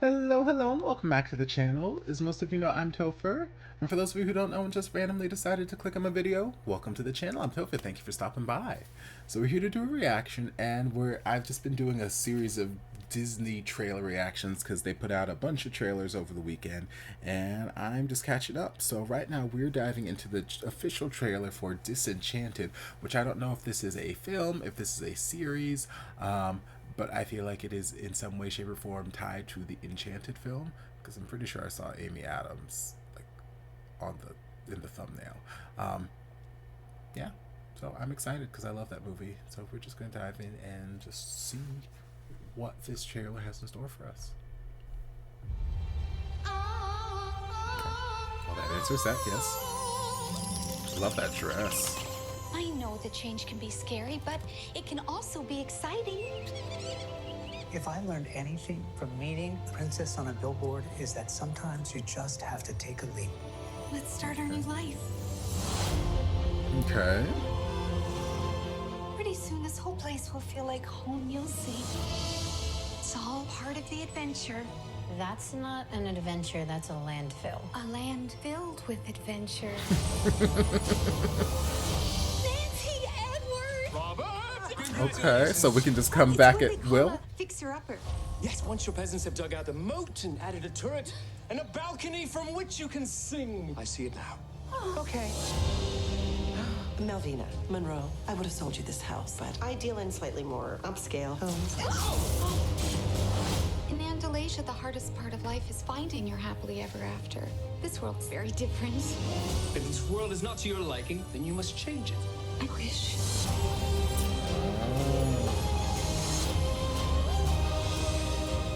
Hello, hello, and welcome back to the channel. As most of you know, I'm Topher. And for those of you who don't know and just randomly decided to click on my video, welcome to the channel. I'm Topher. Thank you for stopping by. So we're here to do a reaction, and I've just been doing a series of Disney trailer reactions because they put out a bunch of trailers over the weekend, and I'm just catching up. So right now we're diving into the official trailer for Disenchanted, which I don't know if this is a film, if this is a series, but I feel like it is in some way, shape, or form tied to the Enchanted film because I'm pretty sure I saw Amy Adams like on the thumbnail. Um, yeah, so I'm excited because I love that movie. So we're just gonna dive in and just see what this trailer has in store for us. Well, that answers that, yes. I love that dress. I know that change can be scary, but it can also be exciting. If I learned anything from meeting a princess on a billboard, is that sometimes you just have to take a leap. Let's start our new life. Okay. Pretty soon, this whole place will feel like home, you'll see. It's all part of the adventure. That's not an adventure, that's a landfill. A land filled with adventure. Nancy, Edward! Robert! Okay, so we can just come back at will. Fixer-upper. Yes, once your peasants have dug out the moat and added a turret and a balcony from which you can sing. I see it now. Okay. Melvina, Monroe, I would have sold you this house, but I deal in slightly more upscale homes. In Andalasia, the hardest part of life is finding your happily ever after. This world's very different. If this world is not to your liking, then you must change it. I wish.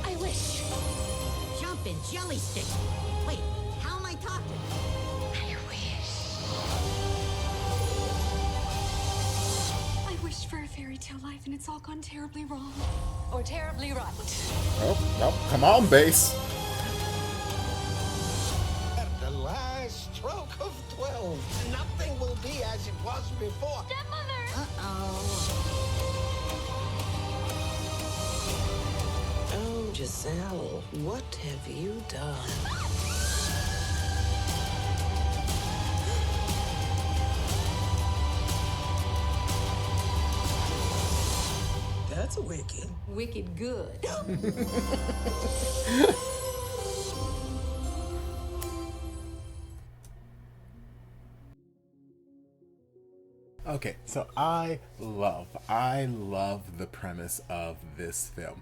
I wish. Jumpin' jelly stick. Wait, how am I talking? I wish. I wished for a fairy tale life, and it's all gone terribly wrong. Or terribly right. Oh, come on, bass. At the last stroke of 12, nothing will be as it was before. Stepmother! Oh, Giselle, what have you done? That's wicked. Wicked good. Okay, so I love the premise of this film.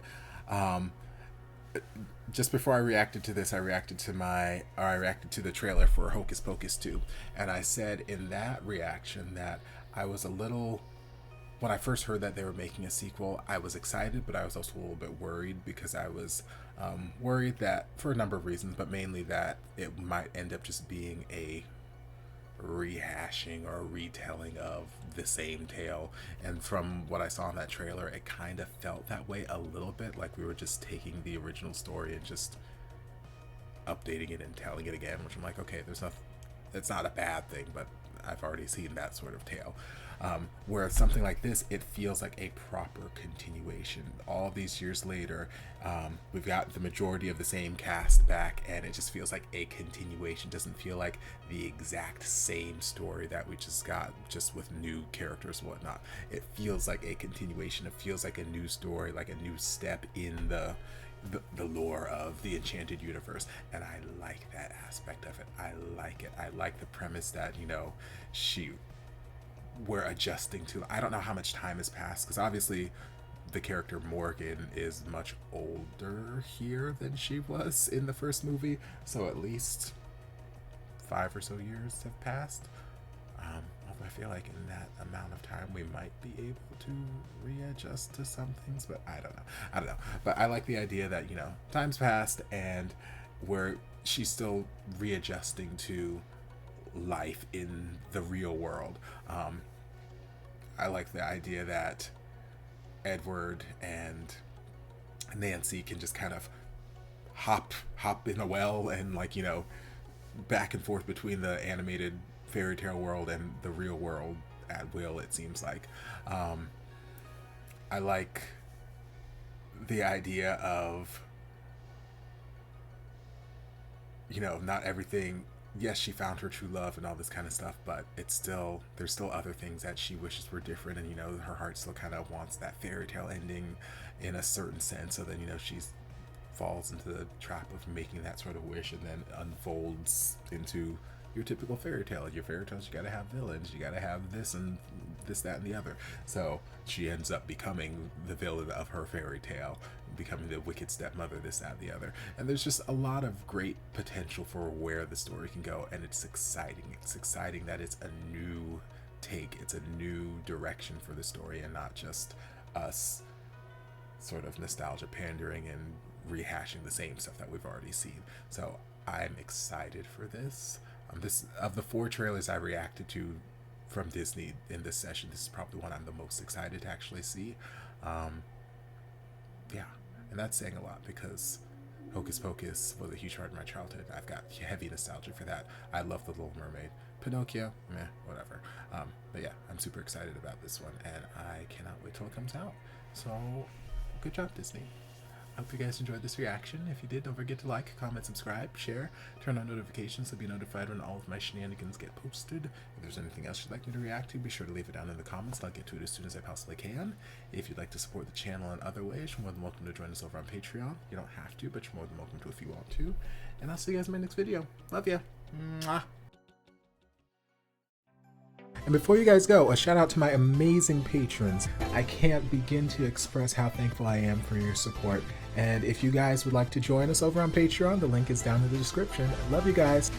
Just before I reacted to this, I reacted to the trailer for Hocus Pocus 2, and I said in that reaction that I was a little, when I first heard that they were making a sequel, I was excited, but I was also a little bit worried because I was worried that, for a number of reasons, but mainly that it might end up just being a rehashing or retelling of the same tale. And from what I saw in that trailer, it kind of felt that way a little bit, like we were just taking the original story and just updating it and telling it again, which I'm like, okay, it's not a bad thing, but I've already seen that sort of tale. Whereas something like this, it feels like a proper continuation. All these years later, we've got the majority of the same cast back, and it just feels like a continuation. It doesn't feel like the exact same story that we just got, just with new characters and whatnot. It feels like a continuation. It feels like a new story, like a new step in the lore of the Enchanted universe, and I like that aspect of it. I like it. I like the premise that, you know, we're adjusting to. I don't know how much time has passed, because obviously the character Morgan is much older here than she was in the first movie, so at least 5 or so years have passed. Although I feel like in that amount of time we might be able to readjust to some things, but I don't know. But I like the idea that, you know, time's passed and she's still readjusting to life in the real world. I like the idea that Edward and Nancy can just kind of hop in a well and, like, you know, back and forth between the animated fairy tale world and the real world at will, it seems like. I like the idea of you know, not everything. Yes, she found her true love and all this kind of stuff, but there's still other things that she wishes were different, and you know, her heart still kind of wants that fairy tale ending in a certain sense. So then, you know, she's falls into the trap of making that sort of wish, and then unfolds into your typical fairy tale. Your fairy tales, you gotta have villains, you gotta have this and this, that, and the other. So she ends up becoming the villain of her fairy tale, becoming the wicked stepmother, this, that, and the other. And there's just a lot of great potential for where the story can go, and it's exciting. It's exciting that it's a new take, it's a new direction for the story, and not just us sort of nostalgia pandering and rehashing the same stuff that we've already seen. So I'm excited for this. This, of the 4 trailers I reacted to from Disney in this session, this is probably the one I'm the most excited to actually see. Yeah, and that's saying a lot, because Hocus Pocus was a huge part of my childhood. I've got heavy nostalgia for that. I love The Little Mermaid. Pinocchio, meh, whatever. But yeah, I'm super excited about this one, and I cannot wait till it comes out. So, good job, Disney. I hope you guys enjoyed this reaction. If you did, don't forget to like, comment, subscribe, share, turn on notifications to be notified when all of my shenanigans get posted. If there's anything else you'd like me to react to, be sure to leave it down in the comments. I'll get to it as soon as I possibly can. If you'd like to support the channel in other ways, you're more than welcome to join us over on Patreon. You don't have to, but you're more than welcome to if you want to. And I'll see you guys in my next video. Love ya. Mwah. And before you guys go, a shout out to my amazing patrons. I can't begin to express how thankful I am for your support. And if you guys would like to join us over on Patreon, the link is down in the description. I love you guys.